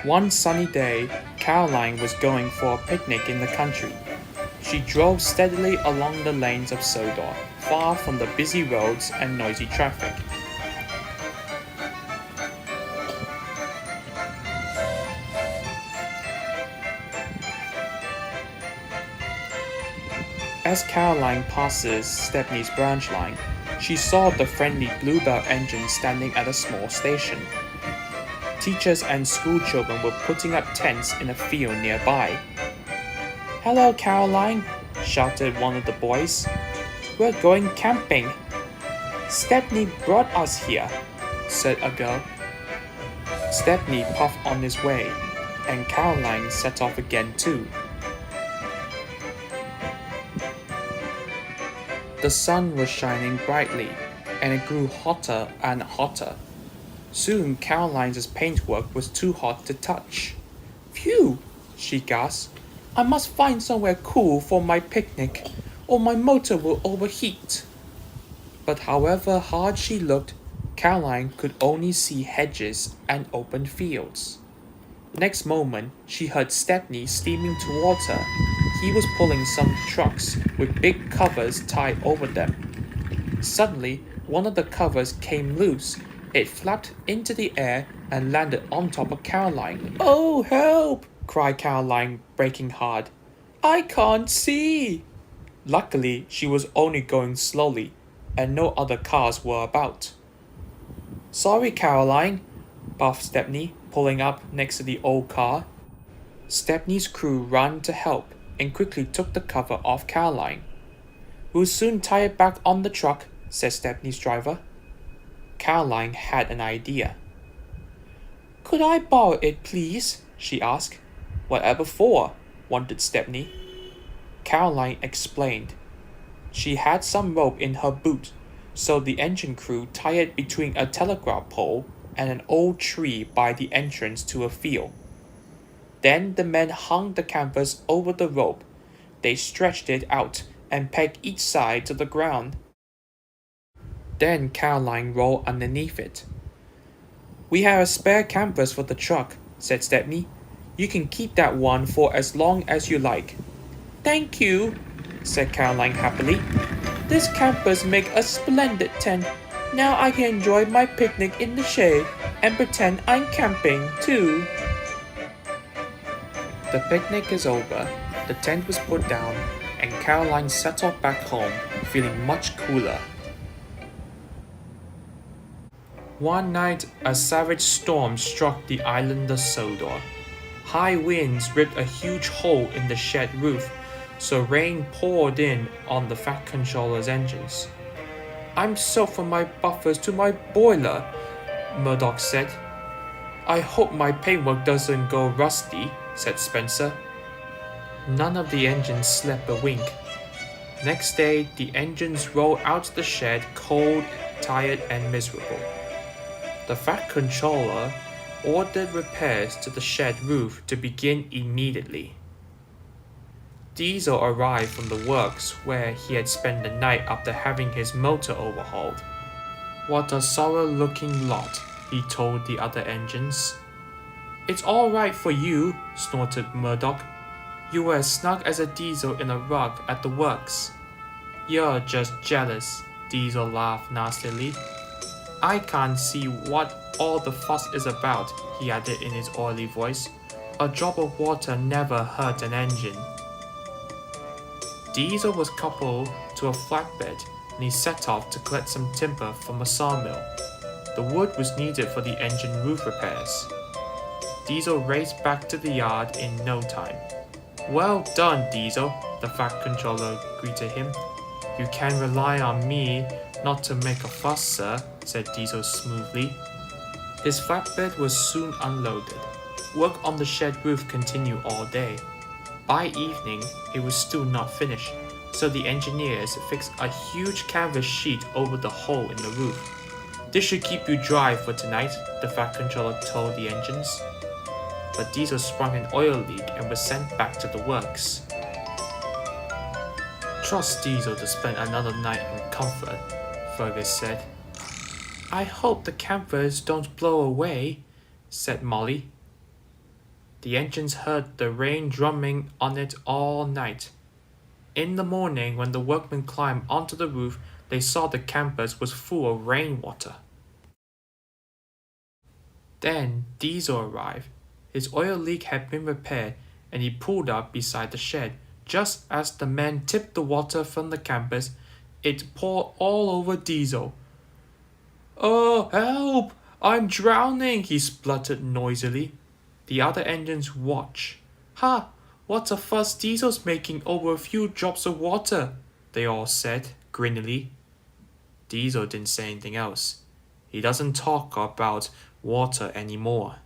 One sunny day, Caroline was going for a picnic in the country. She drove steadily along the lanes of Sodor, far from the busy roads and noisy traffic. As Caroline passes Stepney's branch line, she saw the friendly Bluebell engine standing at a small station. Teachers and schoolchildren were putting up tents in a field nearby. "Hello, Caroline," shouted one of the boys. "We're going camping." "Stepney brought us here," said a girl. Stepney puffed on his way, and Caroline set off again too. The sun was shining brightly, and it grew hotter and hotter. Soon Caroline's paintwork was too hot to touch. "Phew!" she gasped. "I must find somewhere cool for my picnic, or my motor will overheat." But however hard she looked, Caroline could only see hedges and open fields. Next moment, she heard Stepney steaming towards her. He was pulling some trucks with big covers tied over them. Suddenly, one of the covers came loose. It flapped into the air and landed on top of Caroline. "Oh, help!" cried Caroline, breaking hard. "I can't see!" Luckily, she was only going slowly, and no other cars were about. "Sorry, Caroline," puffed Stepney, pulling up next to the old car. Stepney's crew ran to help and quickly took the cover off Caroline. "We'll soon tie it back on the truck," said Stepney's driver. Caroline had an idea. "Could I borrow it, please?" she asked. "Whatever for?" wondered Stepney. Caroline explained. She had some rope in her boot, so the engine crew tied it between a telegraph pole and an old tree by the entrance to a field. Then the men hung the canvas over the rope. They stretched it out and pegged each side to the ground. Then Caroline rolled underneath it. "We have a spare canvas for the truck," said Stepney. "You can keep that one for as long as you like." "Thank you," said Caroline happily. "This canvas makes a splendid tent. Now I can enjoy my picnic in the shade and pretend I'm camping too." The picnic is over, the tent was put down, and Caroline set off back home, feeling much cooler. One night, a savage storm struck the island of Sodor. High winds ripped a huge hole in the shed roof, so rain poured in on the Fat Controller's engines. "I'm soaked from my buffers to my boiler," Murdoch said. "I hope my paintwork doesn't go rusty," said Spencer. None of the engines slept a wink. Next day, the engines rolled out of the shed cold, tired, and miserable. The Fat Controller ordered repairs to the shed roof to begin immediately. Diesel arrived from the works where he had spent the night after having his motor overhauled. "What a sorry-looking lot," he told the other engines. "It's all right for you," snorted Murdoch. "You were as snug as a Diesel in a rug at the works." "You're just jealous," Diesel laughed nastily. "I can't see what all the fuss is about," he added in his oily voice. "A drop of water never hurt an engine." Diesel was coupled to a flatbed, and he set off to collect some timber from a sawmill. The wood was needed for the engine roof repairs. Diesel raced back to the yard in no time. "Well done, Diesel," the Fat Controller greeted him. "You can rely on me not to make a fuss, sir," said Diesel smoothly. His flatbed was soon unloaded. Work on the shed roof continued all day. By evening, it was still not finished, so the engineers fixed a huge canvas sheet over the hole in the roof. "This should keep you dry for tonight," the Fat Controller told the engines. But Diesel sprung an oil leak and was sent back to the works. "Trust Diesel to spend another night in comfort," Fergus said. "I hope the campers don't blow away," said Molly. The engines heard the rain drumming on it all night. In the morning, when the workmen climbed onto the roof, they saw the campus was full of rainwater. Then Diesel arrived. His oil leak had been repaired, and he pulled up beside the shed. Just as the men tipped the water from the campus, it poured all over Diesel. "Oh, help! I'm drowning!" he spluttered noisily. The other engines watched. "Ha! What a fuss Diesel's making over a few drops of water," they all said, grinnily. Diesel didn't say anything else. He doesn't talk about water anymore.